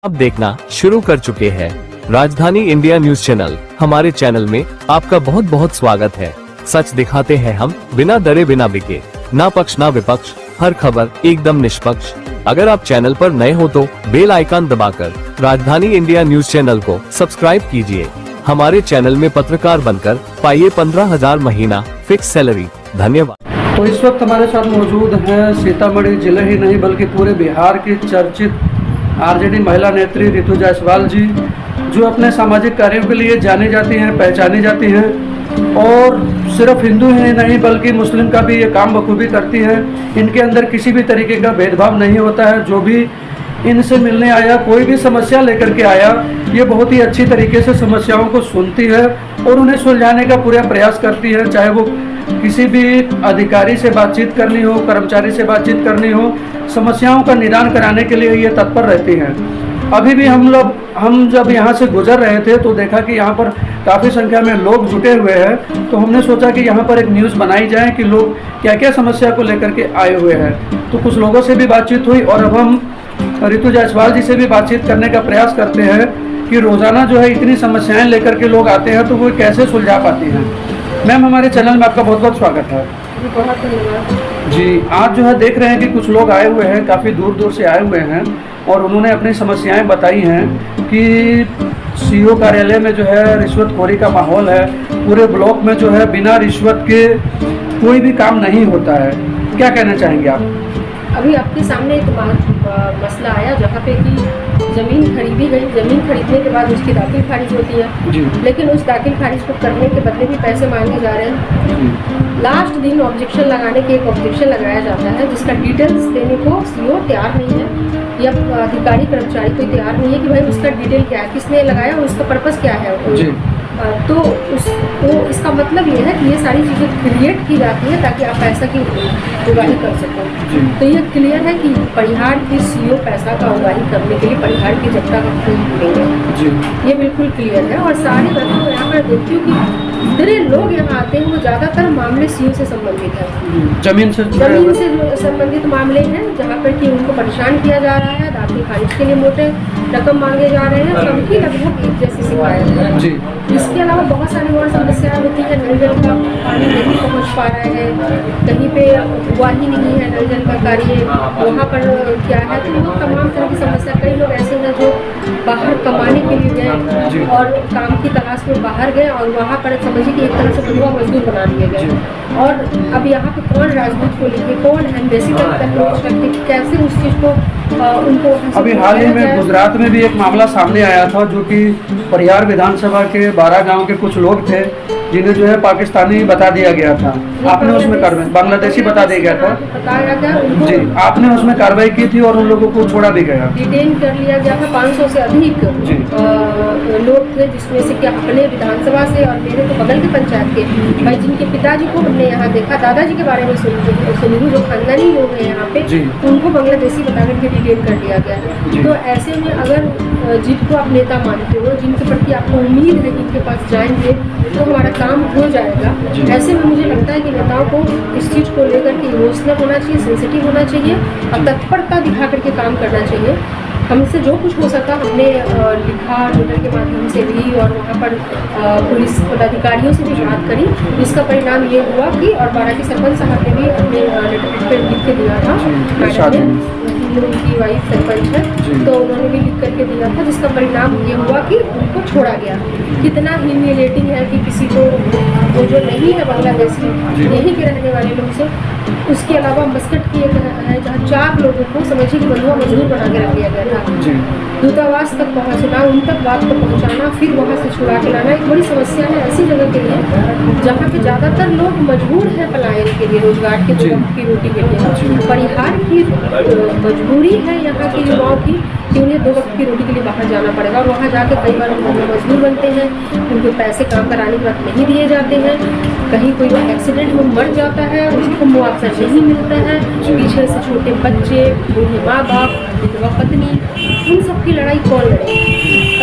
अब देखना शुरू कर चुके हैं राजधानी इंडिया न्यूज चैनल। हमारे चैनल में आपका बहुत बहुत स्वागत है। सच दिखाते हैं हम, बिना डरे बिना बिके, ना पक्ष ना विपक्ष, हर खबर एकदम निष्पक्ष। अगर आप चैनल पर नए हो तो बेल आइकन दबाकर राजधानी इंडिया न्यूज चैनल को सब्सक्राइब कीजिए। हमारे चैनल में पत्रकार बनकर पाइए 15,000 महीना फिक्स सैलरी। धन्यवाद। तो इस वक्त हमारे साथ मौजूद हैं सीतामढ़ी जिले ही नहीं बल्कि पूरे बिहार की चर्चित आरजेडी महिला नेत्री रितु जायसवाल जी, जो अपने सामाजिक कार्यों के लिए जानी जाती हैं, पहचानी जाती हैं और सिर्फ हिंदू ही नहीं बल्कि मुस्लिम का भी ये काम बखूबी करती हैं। इनके अंदर किसी भी तरीके का भेदभाव नहीं होता है। जो भी इनसे मिलने आया, कोई भी समस्या लेकर के आया, ये बहुत ही अच्छी तरीके से समस्याओं को सुनती है और उन्हें सुलझाने का पूरा प्रयास करती है। चाहे वो किसी भी अधिकारी से बातचीत करनी हो, कर्मचारी से बातचीत करनी हो, समस्याओं का निदान कराने के लिए ये तत्पर रहती हैं। अभी भी हम जब यहाँ से गुजर रहे थे तो देखा कि यहाँ पर काफ़ी संख्या में लोग जुटे हुए हैं। तो हमने सोचा कि यहाँ पर एक न्यूज़ बनाई जाए कि लोग क्या क्या समस्या को लेकर के आए हुए हैं। तो कुछ लोगों से भी बातचीत हुई और अब हम रितु जायसवाल जी से भी बातचीत करने का प्रयास करते हैं कि रोज़ाना जो है इतनी समस्याएं लेकर के लोग आते हैं तो वो कैसे सुलझा पाती हैं। मैम, हमारे चैनल में आपका बहुत बहुत स्वागत है। बहुत धन्यवाद जी। आज जो है देख रहे हैं कि कुछ लोग आए हुए हैं, काफ़ी दूर दूर से आए हुए हैं और उन्होंने अपनी समस्याएं बताई हैं कि सीओ कार्यालय में जो है रिश्वतखोरी का माहौल है। पूरे ब्लॉक में जो है बिना रिश्वत के कोई भी काम नहीं होता है। क्या कहना चाहेंगे आप? अभी आपके सामने एक मसला आया जहाँ पे कि ज़मीन खरीदी गई। ज़मीन खरीदने के बाद उसकी दाखिल खारिज होती है, लेकिन उस दाखिल खारिज को करने के बदले भी पैसे मांगे जा रहे हैं। लास्ट दिन ऑब्जेक्शन लगाने के एक ऑब्जेक्शन लगाया जाता है जिसका डिटेल्स देने को सीओ तैयार नहीं है या अधिकारी कर्मचारी कोई तैयार नहीं है कि भाई उसका डिटेल क्या है, किसने लगाया और उसका पर्पज़ क्या है। तो इसका मतलब ये है कि ये सारी चीज़ें क्रिएट की जाती है ताकि आप पैसा की उगाही कर सकें। तो ये क्लियर है कि परिहार की सीओ पैसा का उगाही करने के लिए परिहार की जगह का फूल देंगे। ये बिल्कुल क्लियर है। और सारे बच्चों को यहाँ पर देखती हूँ कि जितने लोग यहाँ आते हैं वो ज़्यादातर मामले सीओ से संबंधित है, जमीन से संबंधित मामले हैं जहाँ पर कि उनको परेशान किया जा रहा है। दाखिल खारिज के लिए मोटे रकम मांगे जा रहे हैं। सबकी लगभग एक जैसी शिकायत है। इसके अलावा बहुत सारी और समस्याएं होती है। नल जल का पानी नहीं पहुंच पा रहा है, कहीं पे हुआ ही नहीं है नल जल का कार्य, वहाँ पर क्या है। तो वो तमाम तरह की समस्या, कई लोग ऐसे हैं जो बाहर कमाने के लिए गए और काम की तलाश में बाहर गए और वहाँ पर समझिए कि एक तरह से बंधुआ मजदूर बना दिए गए। और अब यहाँ पे कौन राजदूत को लिखे, कौन एम्बेसी तक अप्रोच करके कैसे उस चीज़ को उनको। अभी हाल ही में गुजरात में भी एक मामला सामने आया था जो कि परिहार विधानसभा के 12 गांव के कुछ लोग थे जिन्हें जो है पाकिस्तानी बता दिया गया था। आपने उसमें कार्रवाई, बांग्लादेशी बता दिया गया था जी, आपने उसमें कार्रवाई की थी और उन लोगों को छोड़ा भी गया, डिटेन कर लिया गया था। 500 से अधिक लोग थे जिसमें से क्या अपने विधानसभा से और मेरे तो बगल के पंचायत के भाई जिनके पिताजी को हमने यहाँ देखा, दादाजी के बारे में सुनी, जो खानदानी लोग हैं यहाँ पे, उनको बांग्लादेशी बता करके डिटेन कर दिया गया। तो ऐसे में अगर जिनको आप नेता मानते हो, जिनके प्रति आपको उम्मीद है कि इनके पास जाएंगे तो हमारा काम हो जाएगा, ऐसे में मुझे लगता है कि नेताओं को इस चीज़ को लेकर के इमोशनल होना चाहिए, सेंसिटिव होना चाहिए और तत्परता दिखा करके काम करना चाहिए। हमसे जो कुछ हो सका हमने लिखा लेटर के माध्यम से भी और वहाँ पर पुलिस पदाधिकारियों से भी बात करी। इसका परिणाम ये हुआ कि और बारा के सरपंच साहब ने भी अपने लेटर पर लिख के दिया था, मैडम ने, उनकी वाइफ सरपंच है, तो उन्होंने भी लिख करके दिया था, जिसका परिणाम ये हुआ कि उनको छोड़ा गया। कितना ह्यूमिलेटिंग है कि किसी को वो जो नहीं है बांग्लादेशी, यहीं के रहने वाले लोग से, उसके अलावा मस्कट की एक है जहाँ 4 लोगों को समझिए कि बंधुआ मजदूर बना के रख दिया गया था। दूतावास तक पहुँचना, उन तक बात को पहुँचाना, फिर वहाँ से छुड़ा के लाना एक बड़ी समस्या है ऐसी जगह के लिए जहाँ पे ज़्यादातर लोग मजबूर हैं पलायन के लिए, रोजगार के, दो वक्त की रोटी के लिए। परिहार की मजबूरी है यहाँ के युवाओं की कि उन्हें 2 वक्त की रोटी के लिए बाहर जाना पड़ेगा और वहाँ जाकर कई बार उनको मजदूर बनते हैं, उनके पैसे काम कराने के बाद नहीं दिए जाते हैं। कहीं कोई एक्सीडेंट में मर जाता है, उसको मुआवजा नहीं मिलता है। पीछे से छोटे बच्चे, बूढ़े माँ बाप, विधवा पत्नी, उन सब की लड़ाई कौन लड़े?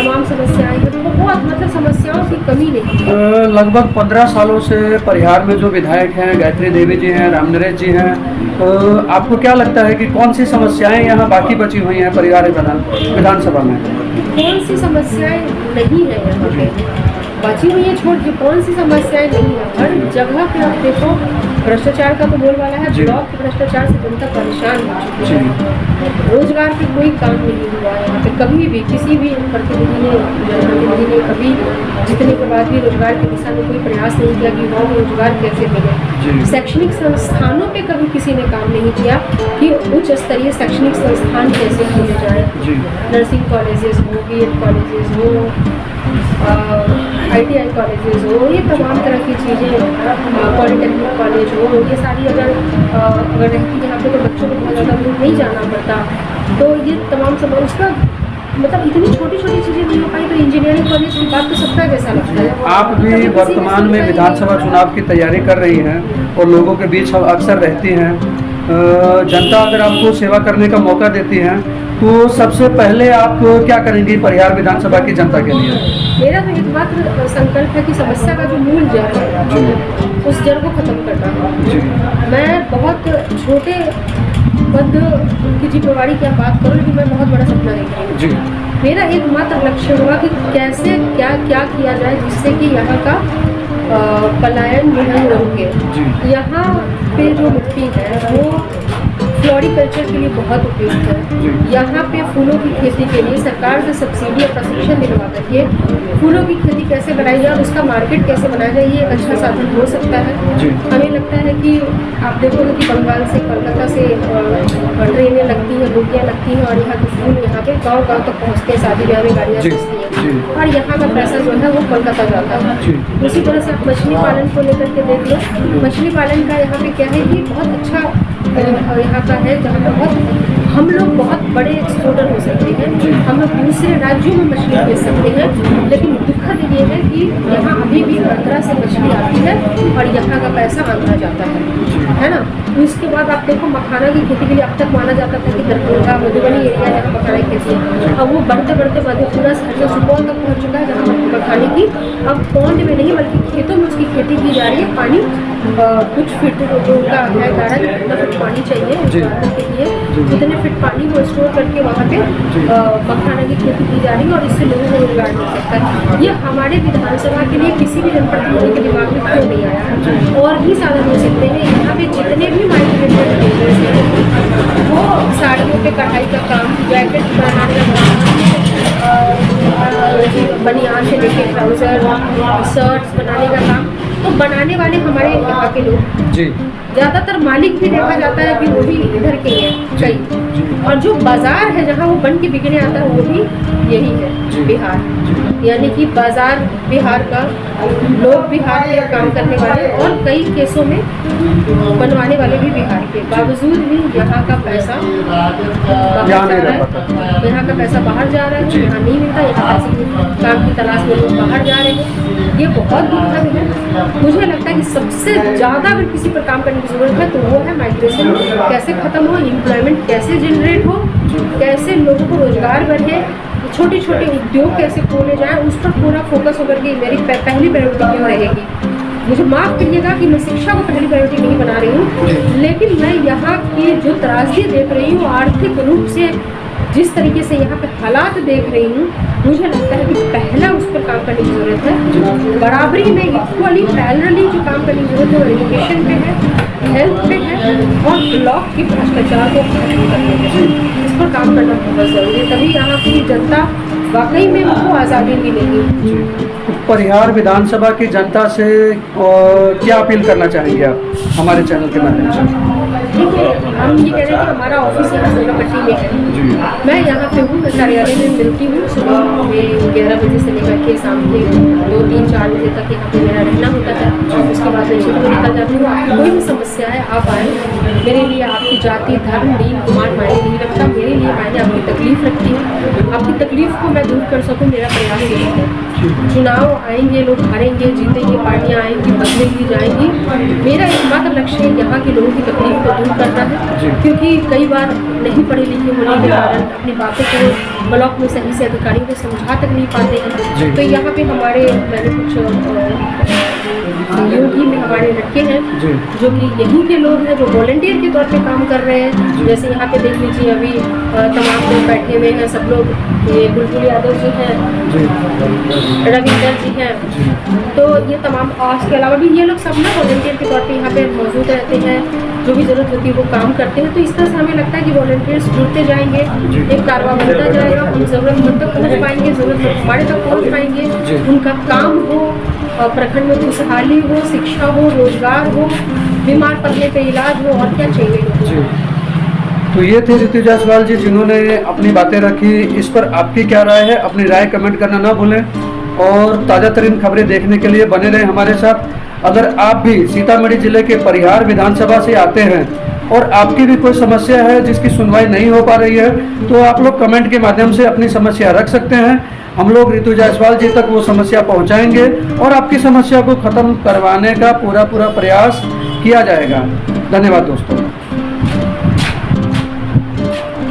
तमाम समस्याएं हैं, बहुत मतलब समस्याओं की कमी नहीं है। लगभग 15 सालों से परिहार में जो विधायक हैं, गायत्री देवी जी हैं, राम नरेश जी हैं, आपको क्या लगता है कि कौन सी समस्याएं यहाँ बाकी बची हुई हैं परिहार विधानसभा में? कौन सी समस्याएं नहीं है यहाँ पे बची हुई है, छोड़ के कौन सी समस्याएं नहीं है। हर जगह पे आप देखो भ्रष्टाचार का तो बोलबाला है, ब्लॉक के भ्रष्टाचार से जनता परेशान हो चुकी है। रोजगार पे कोई काम नहीं हुआ है यहाँ पे कभी भी, किसी भी जनप्रतिनिधि ने कभी जितने के बाद भी रोजगार की दिशा में कोई प्रयास नहीं किया कि युवाओं को रोजगार कैसे मिले। शैक्षणिक संस्थानों पे कभी किसी ने काम नहीं किया कि उच्च स्तरीय शैक्षणिक संस्थान कैसे खोले जाए। नर्सिंग कॉलेजेस हो, BEd कॉलेजेस हो, ITI कॉलेजेस हो, ये तमाम तरह की चीज़ें, पॉलिटेक्निक कॉलेज हो, ये सारी अगर रहती यहाँ पे तो बच्चों को बहुत ज़्यादा दूर नहीं जाना पड़ता। तो ये तमाम समय उसका मतलब इतनी छोटी छोटी चीज़ें नहीं हो पाई। तो इंजीनियरिंग कॉलेज की बात तो सबका कैसा लगता है। आप भी वर्तमान में विधानसभा चुनाव की तैयारी कर रही हैं और लोगों के बीच अक्सर रहती हैं। जनता अगर आपको सेवा करने का मौका देती है तो सबसे पहले आप क्या करेंगी परिहार विधानसभा की जनता के लिए? मेरा तो एकमात्र संकल्प है कि समस्या का जो मूल जड़ है उस जड़ को खत्म करना है। मैं बहुत छोटे पद की जिम्मेवारी की बात करूँ, लेकिन मैं बहुत बड़ा सपना देख रही हूँ। मेरा एकमात्र लक्ष्य होगा कि कैसे क्या क्या किया जाए जिससे कि यहाँ का पलायन जो है रुके। यहाँ पे जो मिट्टी है वो फ्लोरिकल्चर के लिए बहुत उपयुक्त है। यहाँ पे फूलों की खेती के लिए सरकार से सब्सिडी और प्रशिक्षण दिलवा करके फूलों की खेती कैसे बनाई जाए, उसका मार्केट कैसे बनाया जाए, ये एक अच्छा साधन हो सकता है। हमें लगता है कि आप देखोगे कि बंगाल से, कोलकाता से ट्रेनें लगती हैं, बोगियाँ लगती हैं और यहाँ के फूल यहाँ पे गाँव गाँव तक पहुँचते हैं, शादी ब्याह में गाड़ियाँ सस्ती हैं और यहाँ का पैसा जो है वो कोलकाता जाता है। उसी तरह से आप मछली पालन को लेकर के देख लो। मछली पालन का यहाँ पे क्या है कि बहुत अच्छा यहाँ का है, जहाँ पे बहुत हम लोग बहुत बड़े एक्सपोर्टर हो सकते हैं। हम लोग दूसरे राज्यों में मछली बेच सकते हैं, लेकिन दुखद ये है कि यहाँ अभी भी आंध्रा से मछली आती है और यहाँ का पैसा आंध्रा जाता है ना। उसके बाद आप देखो मखाना की खेती के लिए अब तक माना जाता था कि दरभंगा मधुबनी एरिया जहाँ मखाना की खेती है, अब वो बढ़ते बढ़ते मधेपुरा से सुपौल तक पहुँच चुका है जहाँ मखाने की अब पौंड में नहीं बल्कि खेतों में उसकी खेती की जा रही है। पानी कुछ फीट जो उनका है गाढ़ा, जितना फीट पानी चाहिए उत्पादन के लिए उतने फीट पानी को स्टोर करके वहाँ पे मखाना की खेती की जा रही है और इससे लोगों को रोजगार मिल सकता है। ये हमारे विधानसभा के लिए किसी भी जनप्रतिनिधि के दिमाग में क्यों नहीं आया है। और भी साधन हो सकते हैं। यहाँ पे जितने भी माइग्रेटेड लेबर्स हैं वो साड़ियों पे कढ़ाई का काम, जैकेट बनाने का बनियान से लेके ट्राउजर, शर्ट्स बनाने का काम, तो बनाने वाले हमारे यहाँ के लोग जी। ज़्यादातर मालिक भी देखा जाता है कि वो भी इधर के हैं कई, और जो बाजार है जहाँ वो बन के बिकने आता है वो भी यही है बिहार। यानी कि बाजार बिहार का, लोग बिहार के काम करने वाले और कई केसों में बनवाने वाले भी बिहार के, बावजूद भी यहाँ का पैसा बाहर जा रहा है। यहाँ का पैसा बाहर जा रहा है, यहाँ नहीं मिलता। यहाँ पैसे काम की तलाश में लोग बाहर जा रहे हैं। ये बहुत दुखद है। मुझे लगता है कि सबसे ज़्यादा अगर किसी पर काम करने की ज़रूरत है तो वो है माइग्रेशन कैसे ख़त्म हो, एम्प्लॉयमेंट कैसे जनरेट हो, कैसे लोगों को रोजगार बढ़े, छोटे छोटे उद्योग कैसे खोले जाएं, उस पर पूरा फोकस होकर के मेरी पहली प्रायोरिटी क्यों रहेगी। मुझे माफ़ करिएगा कि मैं शिक्षा को पहली प्रायोरिटी नहीं बना रही हूँ, लेकिन मैं यहाँ की जो त्रासदी देख रही हूँ, आर्थिक रूप से जिस तरीके से यहाँ पे हालात देख रही हूँ, मुझे लगता है कि पहला उस पर काम करने की ज़रूरत है। बराबरी में इक्वली पैरेलली जो काम करने की ज़रूरत है वो एजुकेशन पे है, हेल्थ पे है और ब्लॉक के भ्रष्टाचार को खत्म करने पे, इस पर काम करना बहुत ज़रूरी है। तभी यहाँ की जनता वाकई में उनको आज़ादी मिलेगी। परिहार विधानसभा की जनता से क्या अपील करना चाहेंगे आप हमारे चैनल के माध्यम से? देखिए, हम ये कह रहे हैं कि हमारा ऑफिस यहाँ सोनापट्टी में है। मैं यहाँ पे हूँ, मैं कार्यालय में मिलती हूँ। सुबह में 11 बजे से लेकर के शाम के 2, 3, 4 बजे तक यहाँ पे मेरा रहना होता है। उसके बाद मैं शिफ्ट निकल जाती हूँ। आपकी कोई भी समस्या है आप आए, मेरे लिए आपकी जाति, धर्म, दीन, गुमान मायने नहीं रखता। मेरे लिए मायने आपकी तकलीफ रखती है। आपकी तकलीफ को मैं दूर कर सकूँ, मेरा प्रयास यही है। चुनाव आएंगे, लोग हारेंगे, जीतेंगे, पार्टियाँ आएंगी, बदलेंगी, जाएंगी। मेरा एकमात्र लक्ष्य है यहाँ के लोगों की तकलीफ को दूर करना। करना जी। है, क्योंकि कई बार नहीं पढ़े लिखे होने के कारण अपनी बातों को ब्लॉक में सही से अधिकारियों को समझा तक नहीं पाते जी। हैं। तो यहाँ पे हमारे मैंने कुछ योगी में हमारे रखे हैं जी। जो कि यहीं के लोग हैं, जो वॉलंटियर के तौर पे काम कर रहे जी। हैं। जैसे यहाँ पे देख लीजिए, अभी तमाम लोग बैठे हुए हैं, सब लोग, ये बुलबुल यादव जी हैं, जी। रविंदर जी हैं, जी। तो ये तमाम, आज के अलावा भी ये लोग सब ना वॉलंटियर के तौर पे यहाँ पे मौजूद रहते हैं, जो भी ज़रूरत होती है वो काम करते हैं। तो इस तरह से हमें लगता है कि वॉलंटियर्स जुड़ते जाएंगे, जी। एक कारवा बनता जाएगा, उन ज़रूरतमंद तक पहुँच पाएंगे, ज़रूरतमंद हमारे तक पहुँच जी। पाएंगे, उनका काम हो, प्रखंड में खुशहाली हो, शिक्षा हो, रोजगार हो, बीमार पड़ने पे इलाज हो, और क्या चाहिए। जी। तो ये थे ऋतु जायसवाल जी जिन्होंने अपनी बातें रखी। इस पर आपकी क्या राय है, अपनी राय कमेंट करना ना भूलें, और ताज़ा तरीन खबरें देखने के लिए बने रहें हमारे साथ। अगर आप भी सीतामढ़ी जिले के परिहार विधानसभा से आते हैं और आपकी भी कोई समस्या है जिसकी सुनवाई नहीं हो पा रही है, तो आप लोग कमेंट के माध्यम से अपनी समस्या रख सकते हैं। हम लोग ऋतु जायसवाल जी तक वो समस्या पहुंचाएंगे और आपकी समस्या को खत्म करवाने का पूरा प्रयास किया जाएगा। धन्यवाद दोस्तों।